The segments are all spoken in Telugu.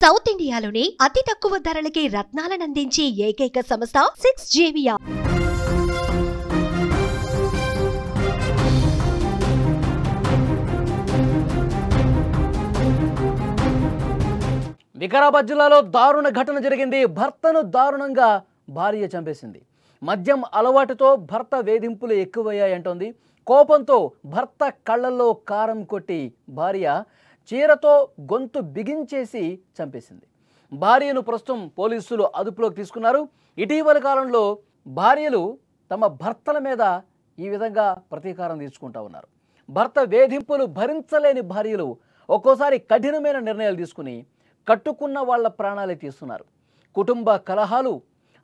సౌత్ ఇండియాలోనే అతి తక్కువ ధరలకి రత్నాలనందించే ఏకైక సంస్థ 6JVR. వికారాబాద్ జిల్లాలో దారుణ ఘటన జరిగింది. భర్తను దారుణంగా భార్య చంపేసింది. మద్యం అలవాటుతో భర్త వేధింపులు ఎక్కువయ్యాయంటోంది. కోపంతో భర్త కళ్ళల్లో కారం కొట్టి భార్య చీరతో గొంతు బిగించేసి చంపేసింది. భార్యను ప్రస్తుతం పోలీసులు అదుపులోకి తీసుకున్నారు. ఇటీవల కాలంలో భార్యలు తమ భర్తల మీద ఈ విధంగా ప్రతీకారం తీసుకుంటా ఉన్నారు. భర్త వేధింపులు భరించలేని భార్యలు ఒక్కోసారి కఠినమైన నిర్ణయాలు తీసుకుని కట్టుకున్న వాళ్ళ ప్రాణాలే తీస్తున్నారు. కుటుంబ కలహాలు,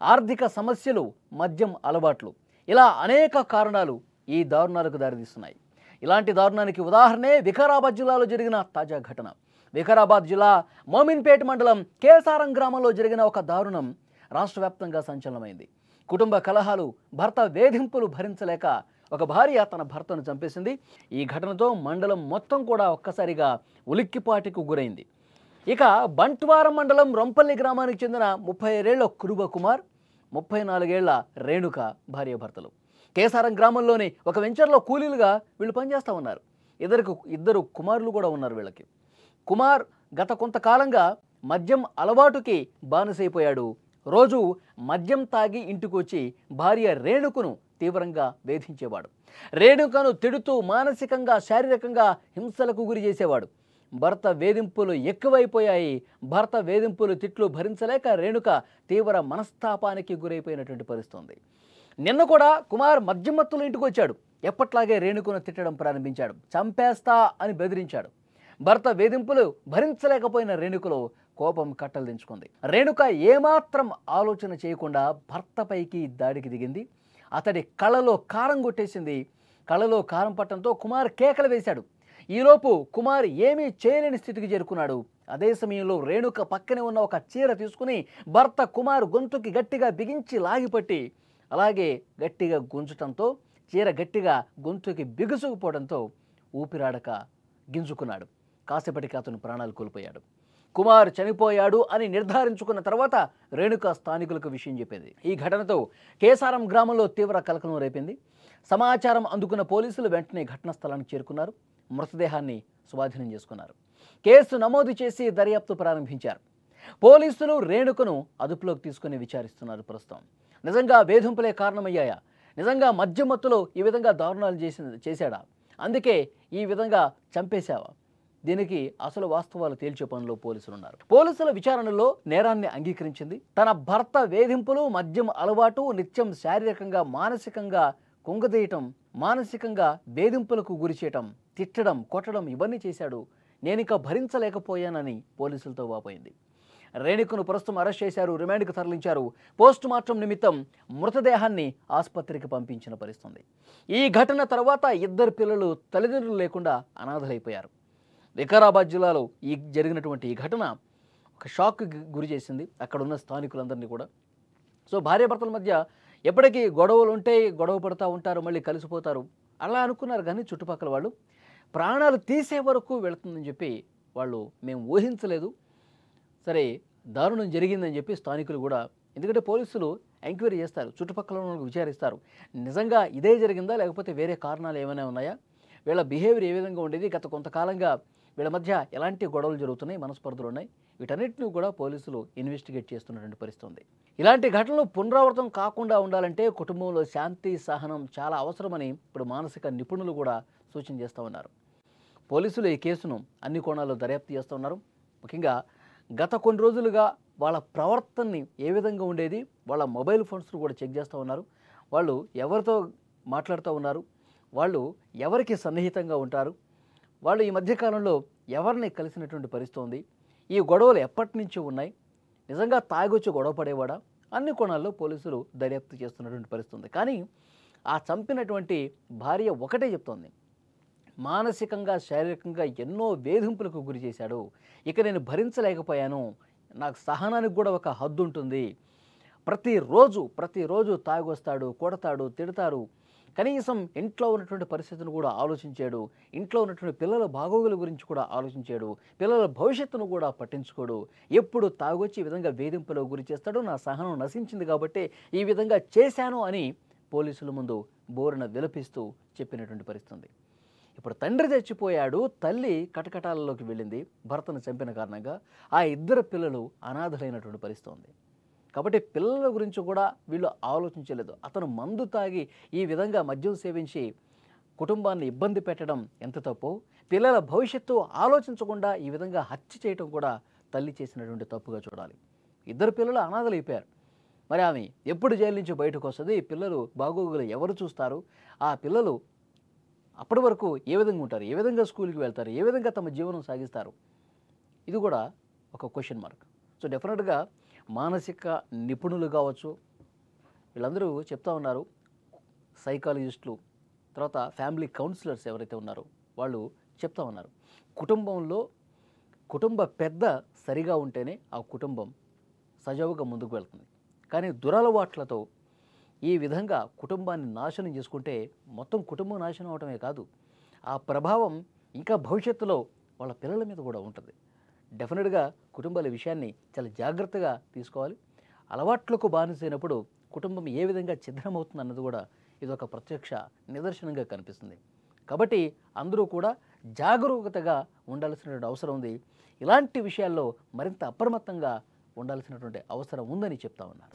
ఆర్థిక సమస్యలు, మద్యం అలవాట్లు, ఇలా అనేక కారణాలు ఈ దారుణాలకు దారితీస్తున్నాయి. ఇలాంటి దారుణానికి ఉదాహరణే వికారాబాద్ జిల్లాలో జరిగిన తాజా ఘటన. వికారాబాద్ జిల్లా మోమిన్పేట్ మండలం కేసారం గ్రామంలో జరిగిన ఒక దారుణం రాష్ట్ర వ్యాప్తంగా సంచలనమైంది. కుటుంబ కలహాలు, భర్త వేధింపులు భరించలేక ఒక భార్య తన భర్తను చంపేసింది. ఈ ఘటనతో మండలం మొత్తం కూడా ఒక్కసారిగా ఉలిక్కిపాటికి గురైంది. ఇక బంట్వారం మండలం రొంపల్లి గ్రామానికి చెందిన 37 ఏళ్ల కురుబ కుమార్, 34 ఏళ్ల రేణుక భార్యాభర్తలు. కేసారం గ్రామంలోని ఒక వెంచర్లో కూలీలుగా వీళ్ళు పనిచేస్తూ ఉన్నారు. ఇద్దరు కుమారులు కూడా ఉన్నారు వీళ్ళకి. కుమార్ గత కొంతకాలంగా మద్యం అలవాటుకి బానిసైపోయాడు. రోజు మద్యం తాగి ఇంటికి వచ్చి భార్య రేణుకను తీవ్రంగా వేధించేవాడు. రేణుకను తిడుతూ మానసికంగా, శారీరకంగా హింసలకు గురి చేసేవాడు. భర్త వేధింపులు ఎక్కువైపోయాయి. భర్త వేధింపులు, తిట్లు భరించలేక రేణుక తీవ్ర మనస్తాపానికి గురైపోయినటువంటి పరిస్థితి. నిన్న కూడా కుమార్ మద్యం మత్తులో ఇంటికి వచ్చాడు. ఎప్పట్లాగే రేణుకను తిట్టడం ప్రారంభించాడు. చంపేస్తా అని బెదిరించాడు. భర్త వేధింపులు భరించలేకపోయిన రేణుకలో కోపం కట్టలు దించుకుంది. రేణుక ఏమాత్రం ఆలోచన చేయకుండా భర్తపైకి దాడికి దిగింది. అతడి కళ్ళలో కారం కొట్టేసింది. కళ్ళలో కారం పట్టడంతో కుమార్ కేకలు వేశాడు. ఈలోపు కుమార్ ఏమీ చేయలేని స్థితికి చేరుకున్నాడు. అదే సమయంలో రేణుక పక్కనే ఉన్న ఒక చీర తీసుకుని భర్త కుమార్ గొంతుకి గట్టిగా బిగించి లాగిపట్టి, అలాగే గట్టిగా గుంజటంతో చీర గట్టిగా గొంతుకి బిగుసుకుపోవడంతో ఊపిరాడక గింజుకున్నాడు. కాసేపటికి అతను ప్రాణాలు కోల్పోయాడు. కుమార్ చనిపోయాడు అని నిర్ధారించుకున్న తర్వాత రేణుక స్థానికులకు విషయం చెప్పింది. ఈ ఘటనతో కేసారం గ్రామంలో తీవ్ర కలకలం రేపింది. సమాచారం అందుకున్న పోలీసులు వెంటనే ఘటనా స్థలానికి చేరుకున్నారు. మృతదేహాన్ని స్వాధీనం చేసుకున్నారు. కేసు నమోదు చేసి దర్యాప్తు ప్రారంభించారు. పోలీసులు రేణుకను అదుపులోకి తీసుకుని విచారిస్తున్నారు. ప్రస్తుతం నిజంగా వేధింపులే కారణమయ్యాయా? నిజంగా మద్యం మత్తులో ఈ విధంగా దారుణాలు చేశాడా? అందుకే ఈ విధంగా చంపేశావా? దీనికి అసలు వాస్తవాలు తేల్చే పనిలో పోలీసులు ఉన్నారు. పోలీసుల విచారణలో నేరాన్ని అంగీకరించింది. తన భర్త వేధింపులు, మద్యం అలవాటు, నిత్యం శారీరకంగా, మానసికంగా కుంగదీయటం, మానసికంగా వేధింపులకు గురి చేయటం, తిట్టడం, కొట్టడం ఇవన్నీ చేశాడు. నేనిక భరించలేకపోయానని పోలీసులతో వాపోయింది. రేణుకను ప్రస్తుతం అరెస్ట్ చేశారు. రిమాండ్కు తరలించారు. పోస్ట్ మార్టం నిమిత్తం మృతదేహాన్ని ఆసుపత్రికి పంపించిన పరిస్థితి. ఈ ఘటన తర్వాత ఇద్దరు పిల్లలు తల్లిదండ్రులు లేకుండా అనాథలైపోయారు. వికారాబాద్ జిల్లాలో జరిగినటువంటి ఈ ఘటన ఒక షాక్కి గురి చేసింది అక్కడ ఉన్న స్థానికులందరినీ కూడా. సో భార్యాభర్తల మధ్య ఎప్పటికీ గొడవలు ఉంటాయి, గొడవ పడుతూ ఉంటారు, మళ్ళీ కలిసిపోతారు అలా అనుకున్నారు. కానీ చుట్టుపక్కల వాళ్ళు ప్రాణాలు తీసే వరకు వెళుతుందని చెప్పి వాళ్ళు మేము ఊహించలేదు. సరే దారుణం జరిగిందని చెప్పి స్థానికులు కూడా, ఎందుకంటే పోలీసులు ఎంక్వైరీ చేస్తారు, చుట్టుపక్కల వాళ్ళకి విచారిస్తారు. నిజంగా ఇదే జరిగిందా లేకపోతే వేరే కారణాలు ఏమైనా ఉన్నాయా? వీళ్ళ బిహేవియర్ ఏ విధంగా ఉండేది? గత కొంతకాలంగా వీళ్ళ మధ్య ఎలాంటి గొడవలు జరుగుతున్నాయి, మనస్పర్ధలు ఉన్నాయి, వీటన్నిటిని కూడా పోలీసులు ఇన్వెస్టిగేట్ చేస్తున్నటువంటి పరిస్థితి ఉంది. ఇలాంటి ఘటనలు పునరావృతం కాకుండా ఉండాలంటే కుటుంబంలో శాంతి, సహనం చాలా అవసరమని ఇప్పుడు మానసిక నిపుణులు కూడా సూచన చేస్తూ ఉన్నారు. పోలీసులు ఈ కేసును అన్ని కోణాల్లో దర్యాప్తు చేస్తూ ఉన్నారు. ముఖ్యంగా గత కొన్ని రోజులుగా వాళ్ళ ప్రవర్తనని ఏ విధంగా ఉండేది, వాళ్ళ మొబైల్ ఫోన్స్ను కూడా చెక్ చేస్తూ ఉన్నారు. వాళ్ళు ఎవరితో మాట్లాడుతూ ఉన్నారు, వాళ్ళు ఎవరికి సన్నిహితంగా ఉంటారు, వాళ్ళు ఈ మధ్యకాలంలో ఎవరిని కలిసినటువంటి పరిస్థితి ఉంది, ఈ గొడవలు ఎప్పటి నుంచి ఉన్నాయి, నిజంగా తాగొచ్చి గొడవ పడేవాడా, అన్ని కోణాల్లో పోలీసులు దర్యాప్తు చేస్తున్నటువంటి పరిస్థితి ఉంది. కానీ ఆ చంపినటువంటి భార్య ఒకటే చెప్తోంది, మానసికంగా, శారీరకంగా ఎన్నో వేధింపులకు గురి చేశాడు. ఇక నేను భరించలేకపోయాను, నాకు సహనానికి కూడా ఒక హద్దు ఉంటుంది. ప్రతిరోజు తాగొస్తాడు, కొడతాడు, తిడతారు, కనీసం ఇంట్లో ఉన్నటువంటి పరిస్థితిని కూడా ఆలోచించాడు, ఇంట్లో ఉన్నటువంటి పిల్లల బాగోగుల గురించి కూడా ఆలోచించాడు, పిల్లల భవిష్యత్తును కూడా పట్టించుకోడు. ఎప్పుడు తాగొచ్చి ఈ విధంగా వేధింపులకు గురి చేస్తాడు, నా సహనం నశించింది కాబట్టి ఈ విధంగా చేశాను అని పోలీసుల ముందు బోరున విలపిస్తూ చెప్పినటువంటి పరిస్థితి ఉంది. ఇప్పుడు తండ్రి చచ్చిపోయాడు, తల్లి కటకటాలలోకి వెళ్ళింది భర్తను చంపిన కారణంగా. ఆ ఇద్దరు పిల్లలు అనాథలైనటువంటి పరిస్థితి ఉంది. కాబట్టి పిల్లల గురించి కూడా వీళ్ళు ఆలోచించలేదు. అతను మందు తాగి ఈ విధంగా మద్యం సేవించి కుటుంబాన్ని ఇబ్బంది పెట్టడం ఎంత తప్పు, పిల్లల భవిష్యత్తు ఆలోచించకుండా ఈ విధంగా హత్య చేయటం కూడా తల్లి చేసినటువంటి తప్పుగా చూడాలి. ఇద్దరు పిల్లలు అనాథలైపోయారు. మరి ఆమె ఎప్పుడు జైలు నుంచి బయటకు వస్తుంది, పిల్లలు బాగోగులు ఎవరు చూస్తారు, ఆ పిల్లలు అప్పటి వరకు ఏ విధంగా ఉంటారు, ఏ విధంగా స్కూల్కి వెళ్తారు, ఏ విధంగా తమ జీవనం సాగిస్తారు, ఇది కూడా ఒక క్వశ్చన్ మార్క్. సో డెఫినెట్గా మానసిక నిపుణులు కావచ్చు, వీళ్ళందరూ చెప్తా ఉన్నారు, సైకాలజిస్టులు, తర్వాత ఫ్యామిలీ కౌన్సిలర్స్ ఎవరైతే ఉన్నారో వాళ్ళు చెప్తా ఉన్నారు, కుటుంబ పెద్ద సరిగా ఉంటేనే ఆ కుటుంబం సజావుగా ముందుకు వెళ్తుంది. కానీ దురలవాట్లతో ఈ విధంగా కుటుంబాన్ని నాశనం చేసుకుంటే మొత్తం కుటుంబం నాశనం అవటమే కాదు, ఆ ప్రభావం ఇంకా భవిష్యత్తులో వాళ్ళ పిల్లల మీద కూడా ఉంటుంది. డెఫినెట్గా కుటుంబాల విషయాన్ని చాలా జాగ్రత్తగా తీసుకోవాలి. అలవాట్లకు బానిసైనప్పుడు కుటుంబం ఏ విధంగా ఛిద్రమవుతుంది అన్నది కూడా ఇది ఒక ప్రత్యక్ష నిదర్శనంగా కనిపిస్తుంది. కాబట్టి అందరూ కూడా జాగరూకతగా ఉండాల్సినటువంటి అవసరం ఉంది. ఇలాంటి విషయాల్లో మరింత అప్రమత్తంగా ఉండాల్సినటువంటి అవసరం ఉందని చెప్తా ఉన్నారు.